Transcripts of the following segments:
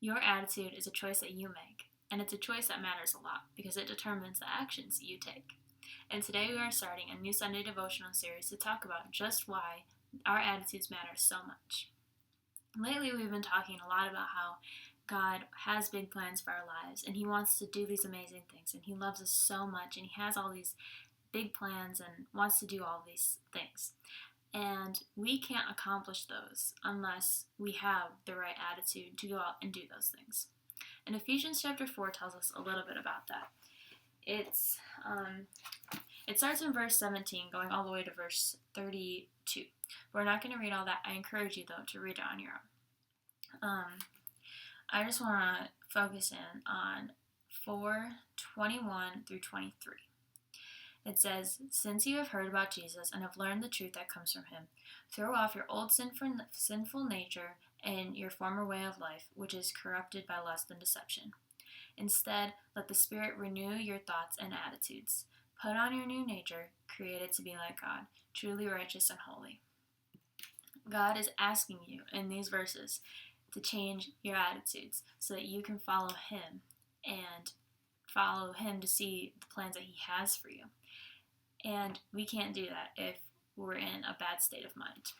Your attitude is a choice that you make, and it's a choice that matters a lot because it determines the actions you take. And today we are starting a new Sunday devotional series to talk about just why our attitudes matter so much. Lately we've been talking a lot about how God has big plans for our lives, and He wants to do these amazing things, and He loves us so much, and He has all these big plans and wants to do all these things. And we can't accomplish those unless we have the right attitude to go out and do those things. And Ephesians chapter 4 tells us a little bit about that. It starts in verse 17, going all the way to verse 32. We're not going to read all that. I encourage you, though, to read it on your own. I just want to focus in on 4:21 through 23. It says, "Since you have heard about Jesus and have learned the truth that comes from Him, throw off your old sinful nature and your former way of life, which is corrupted by lust and deception. Instead, let the Spirit renew your thoughts and attitudes. Put on your new nature, created to be like God, truly righteous and holy." God is asking you in these verses to change your attitudes so that you can follow Him and follow Him to see the plans that He has for you. And we can't do that if we're in a bad state of mind.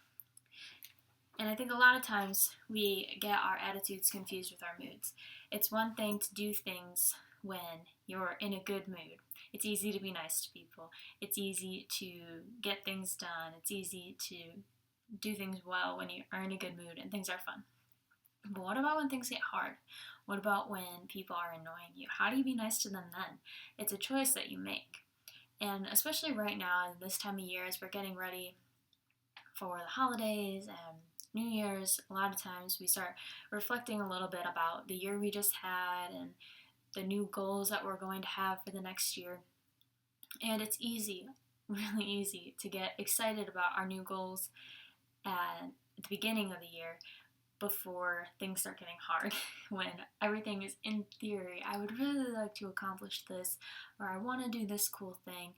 And I think a lot of times we get our attitudes confused with our moods. It's one thing to do things when you're in a good mood. It's easy to be nice to people. It's easy to get things done. It's easy to do things well when you are in a good mood and things are fun. But what about when things get hard? What about when people are annoying you? How do you be nice to them then? It's a choice that you make. And especially right now, in this time of year, as we're getting ready for the holidays and New Year's, a lot of times we start reflecting a little bit about the year we just had and the new goals that we're going to have for the next year. And it's easy, really easy, to get excited about our new goals at the beginning of the year before things start getting hard, when everything is in theory. I would really like to accomplish this, or I want to do this cool thing.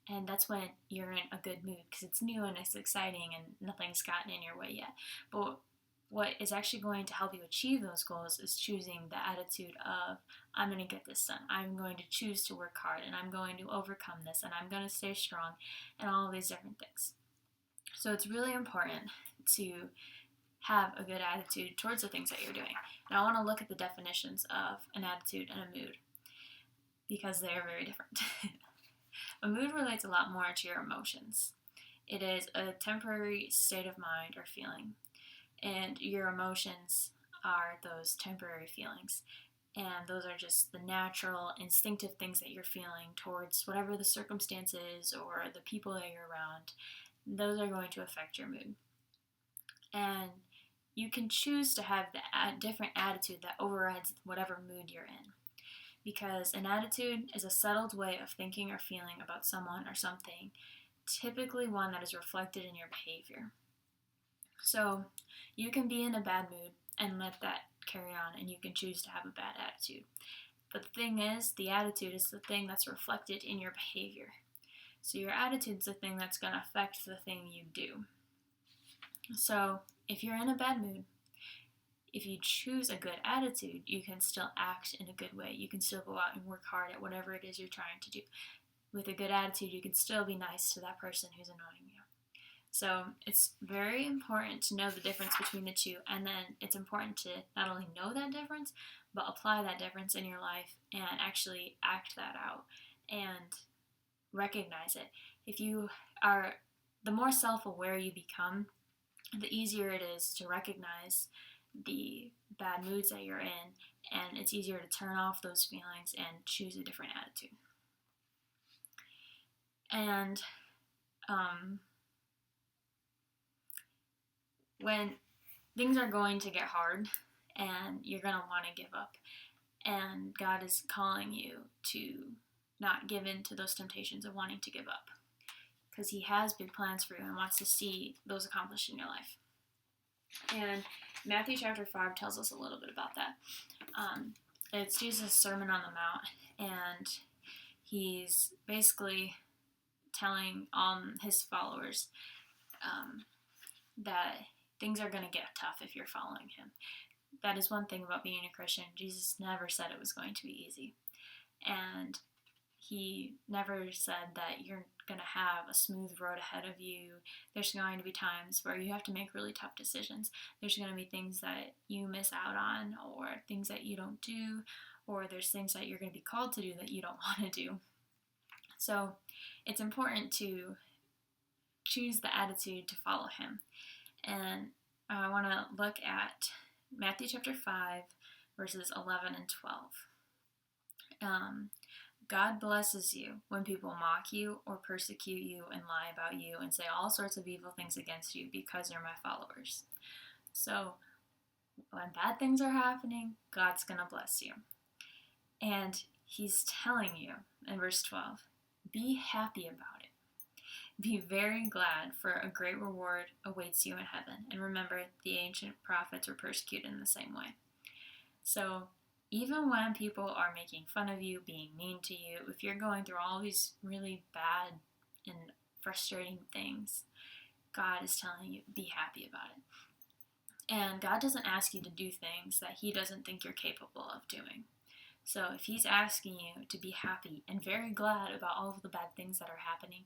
And that's when you're in a good mood because it's new and it's exciting and nothing's gotten in your way yet. But what is actually going to help you achieve those goals is choosing the attitude of, I'm going to get this done. I'm going to choose to work hard, and I'm going to overcome this, and I'm going to stay strong, and all of these different things. So it's really important to have a good attitude towards the things that you're doing. And I want to look at the definitions of an attitude and a mood because they are very different. A mood relates a lot more to your emotions. It is a temporary state of mind or feeling, and your emotions are those temporary feelings. And those are just the natural, instinctive things that you're feeling towards whatever the circumstances or the people that you're around. Those are going to affect your mood. And you can choose to have the different attitude that overrides whatever mood you're in. Because an attitude is a settled way of thinking or feeling about someone or something, typically one that is reflected in your behavior. So you can be in a bad mood and let that carry on, and you can choose to have a bad attitude. But the thing is, the attitude is the thing that's reflected in your behavior. So your attitude is the thing that's going to affect the thing you do. So if you're in a bad mood, if you choose a good attitude, you can still act in a good way. You can still go out and work hard at whatever it is you're trying to do. With a good attitude, you can still be nice to that person who's annoying you. So it's very important to know the difference between the two, and then it's important to not only know that difference, but apply that difference in your life and actually act that out and recognize it. The more self-aware you become, the easier it is to recognize the bad moods that you're in, and it's easier to turn off those feelings and choose a different attitude. And when things are going to get hard and you're going to want to give up, and God is calling you to not give in to those temptations of wanting to give up, because He has big plans for you and wants to see those accomplished in your life. And Matthew chapter 5 tells us a little bit about that. It's Jesus' Sermon on the Mount, and He's basically telling His followers that things are going to get tough if you're following Him. that is one thing about being a Christian. Jesus never said it was going to be easy. And he never said that you're going to have a smooth road ahead of you. There's going to be times where you have to make really tough decisions. There's going to be things that you miss out on, or things that you don't do, or there's things that you're going to be called to do that you don't want to do. So it's important to choose the attitude to follow him. And I want to look at Matthew chapter 5, verses 11 and 12. God blesses you when people mock you or persecute you and lie about you and say all sorts of evil things against you because you're my followers. So when bad things are happening, God's going to bless you. And he's telling you in verse 12, be happy about it. Be very glad, for a great reward awaits you in heaven. And remember, the ancient prophets were persecuted in the same way. So even when people are making fun of you, being mean to you, if you're going through all these really bad and frustrating things, God is telling you, be happy about it. And God doesn't ask you to do things that he doesn't think you're capable of doing. So if he's asking you to be happy and very glad about all of the bad things that are happening,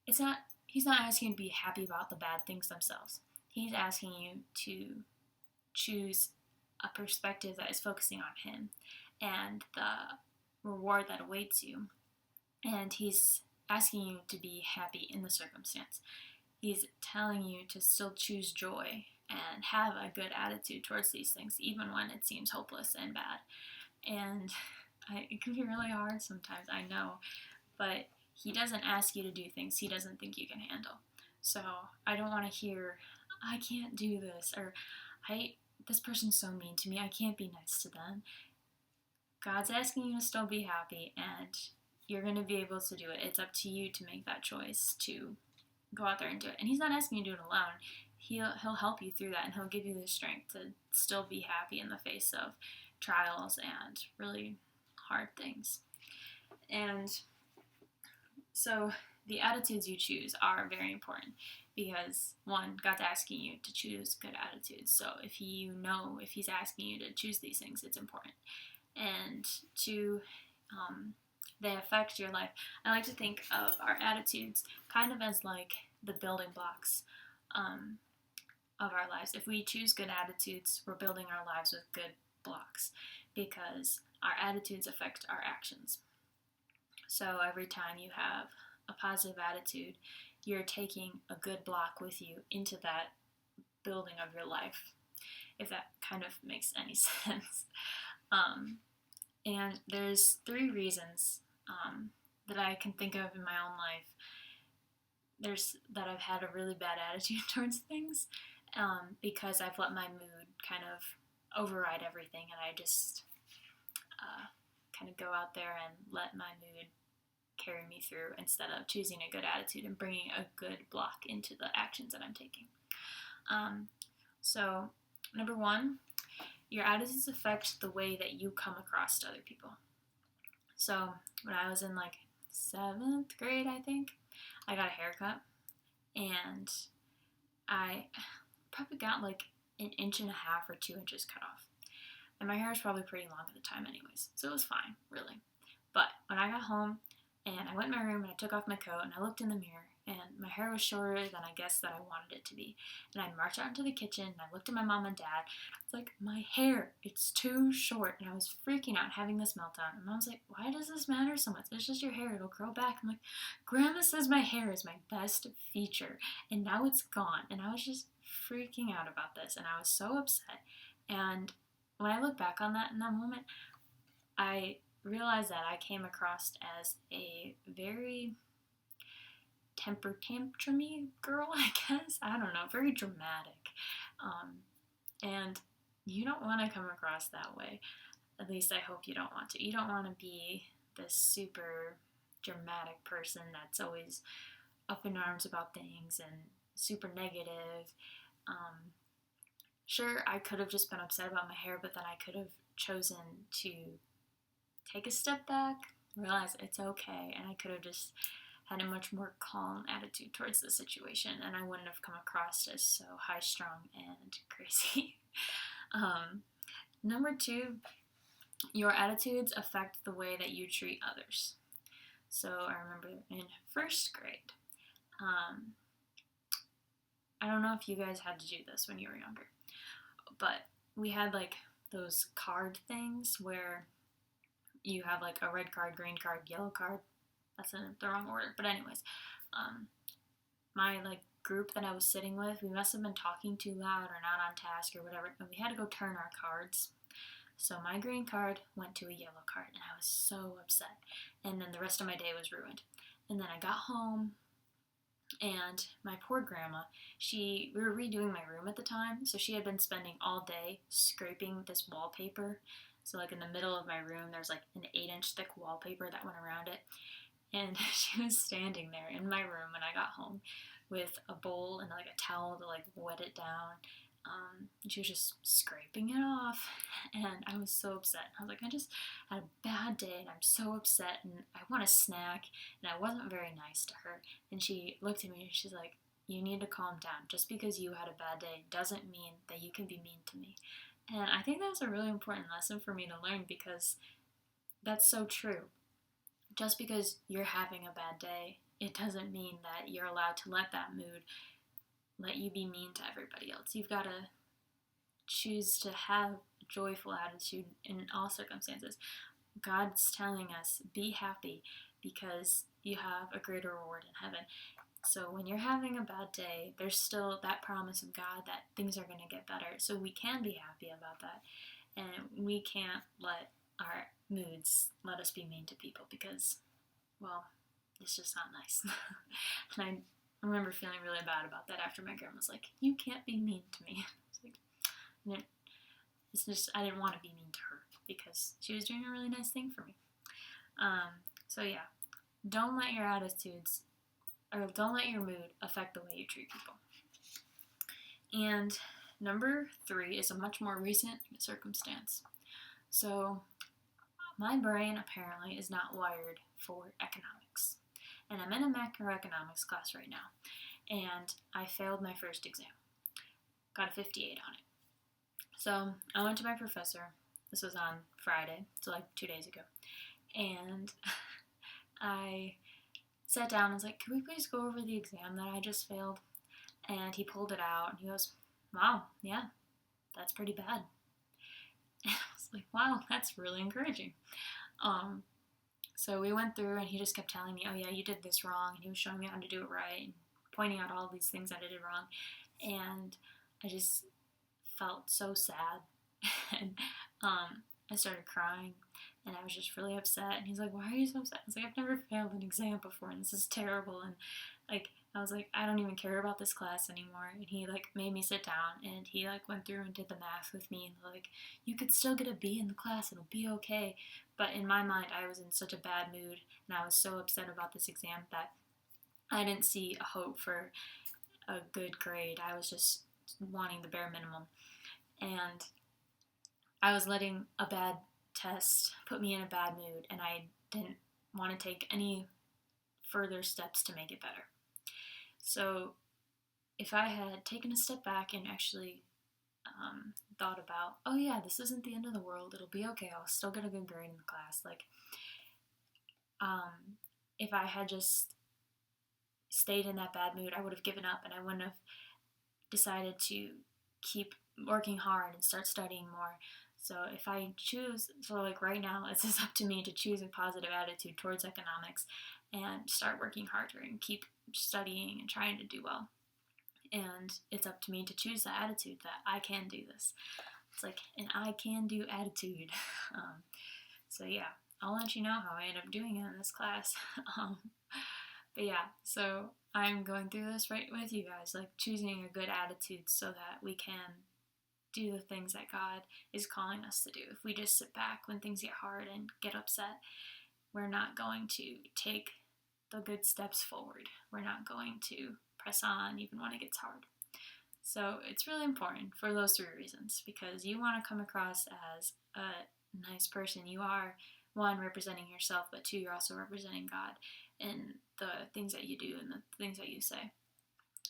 he's not asking you to be happy about the bad things themselves. He's asking you to choose a perspective that is focusing on him and the reward that awaits you. And he's asking you to be happy in the circumstance. He's telling you to still choose joy and have a good attitude towards these things, even when it seems hopeless and bad. And it can be really hard sometimes, I know, but he doesn't ask you to do things he doesn't think you can handle. So I don't want to hear, I can't do this, or this person's so mean to me, I can't be nice to them. God's asking you to still be happy, and you're going to be able to do it. It's up to you to make that choice to go out there and do it. And he's not asking you to do it alone. He'll help you through that, and he'll give you the strength to still be happy in the face of trials and really hard things. And so the attitudes you choose are very important because, one, God's asking you to choose good attitudes. So if he's asking you to choose these things, it's important. And two, they affect your life. I like to think of our attitudes kind of as like the building blocks of our lives. If we choose good attitudes, we're building our lives with good blocks because our attitudes affect our actions. So every time you have a positive attitude, you're taking a good block with you into that building of your life, if that kind of makes any sense. And there's 3 reasons that I can think of in my own life that I've had a really bad attitude towards things because I've let my mood kind of override everything, and I just kind of go out there and let my mood carry me through instead of choosing a good attitude and bringing a good block into the actions that I'm taking. So, number 1, your attitudes affect the way that you come across to other people. So, when I was in like 7th grade, I think, I got a haircut, and I probably got like 1.5 inches or 2 inches cut off. And my hair was probably pretty long at the time anyways, so it was fine, really. But when I got home, and I went in my room and I took off my coat and I looked in the mirror, and my hair was shorter than I guess that I wanted it to be. And I marched out into the kitchen and I looked at my mom and dad. I was like, my hair, it's too short. And I was freaking out, having this meltdown. And Mom's like, why does this matter so much? It's just your hair, it'll grow back. I'm like, Grandma says my hair is my best feature, and now it's gone. And I was just freaking out about this, and I was so upset. And when I look back on that in that moment, I realized that I came across as a very temper tantrumy girl, I guess. I don't know, very dramatic. And you don't want to come across that way. At least I hope you don't want to. You don't want to be this super dramatic person that's always up in arms about things and super negative. Sure, I could have just been upset about my hair, but then I could have chosen to take a step back, realize it's okay, and I could have just had a much more calm attitude towards the situation, and I wouldn't have come across as so high-strung and crazy. Um, Number 2, your attitudes affect the way that you treat others. So I remember in first grade, um, I don't know if you guys had to do this when you were younger, but we had like those card things where you have like a red card, green card, yellow card. That's in the wrong order. But anyways, um, my like group that I was sitting with, we must have been talking too loud or not on task or whatever, and we had to go turn our cards. So my green card went to a yellow card, and I was so upset. And then the rest of my day was ruined. And then I got home, and my poor grandma, we were redoing my room at the time, so she had been spending all day scraping this wallpaper. So like in the middle of my room, there's like an 8-inch thick wallpaper that went around it. And she was standing there in my room when I got home with a bowl and like a towel to like wet it down. She was just scraping it off, and I was so upset. I was like, I just had a bad day, and I'm so upset, and I want a snack, and I wasn't very nice to her. And she looked at me, and she's like, you need to calm down. Just because you had a bad day doesn't mean that you can be mean to me. And I think that was a really important lesson for me to learn, because that's so true. Just because you're having a bad day, it doesn't mean that you're allowed to let that mood let you be mean to everybody else. You've got to choose to have a joyful attitude in all circumstances. God's telling us, be happy because you have a greater reward in heaven. So when you're having a bad day, there's still that promise of God that things are going to get better. So we can be happy about that. And we can't let our moods let us be mean to people, because, well, it's just not nice. And I remember feeling really bad about that after my grandma was like, you can't be mean to me. It's like, it's just, I didn't want to be mean to her because she was doing a really nice thing for me. So yeah, don't let your attitudes, or don't let your mood affect the way you treat people. And number 3 is a much more recent circumstance. So my brain apparently is not wired for economics. And I'm in a macroeconomics class right now. And I failed my first exam. Got a 58 on it. So I went to my professor. This was on Friday, so like 2 days ago. And I sat down and was like, can we please go over the exam that I just failed? And he pulled it out and he goes, wow, yeah, that's pretty bad. And I was like, wow, that's really encouraging. So we went through and he just kept telling me, oh yeah, you did this wrong. And he was showing me how to do it right and pointing out all these things that I did wrong. And I just felt so sad. And I started crying and I was just really upset. And he's like, why are you so upset? I was like, I've never failed an exam before and this is terrible. And like, I was like, I don't even care about this class anymore. And he like made me sit down and he like went through and did the math with me and like, you could still get a B in the class, it'll be okay. But in my mind, I was in such a bad mood and I was so upset about this exam that I didn't see a hope for a good grade. I was just wanting the bare minimum. And I was letting a bad test put me in a bad mood, and I didn't want to take any further steps to make it better. So if I had taken a step back and actually thought about, oh yeah, this isn't the end of the world, it'll be okay, I'll still get a good grade in the class, like, if I had just stayed in that bad mood, I would have given up and I wouldn't have decided to keep working hard and start studying more. So if I choose, so like right now, it's just up to me to choose a positive attitude towards economics and start working harder and keep studying and trying to do well. And it's up to me to choose the attitude that I can do this. It's like an I can do attitude. So yeah, I'll let you know how I end up doing it in this class. But yeah, so I'm going through this right with you guys, like choosing a good attitude so that we can do the things that God is calling us to do. If we just sit back when things get hard and get upset, we're not going to take the good steps forward. We're not going to press on even when it gets hard. So it's really important for those 3 reasons, because you want to come across as a nice person. You are, 1, representing yourself, but 2, you're also representing God in the things that you do and the things that you say.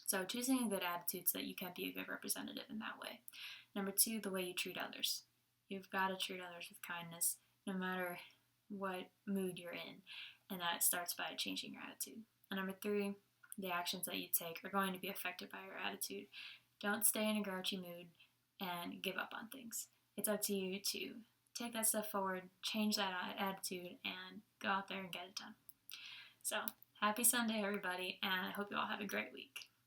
So choosing a good attitude so that you can be a good representative in that way. Number 2, the way you treat others. You've got to treat others with kindness no matter what mood you're in, and that starts by changing your attitude. And number 3, the actions that you take are going to be affected by your attitude. Don't stay in a grouchy mood and give up on things. It's up to you to take that step forward, change that attitude, and go out there and get it done. So, happy Sunday, everybody, and I hope you all have a great week.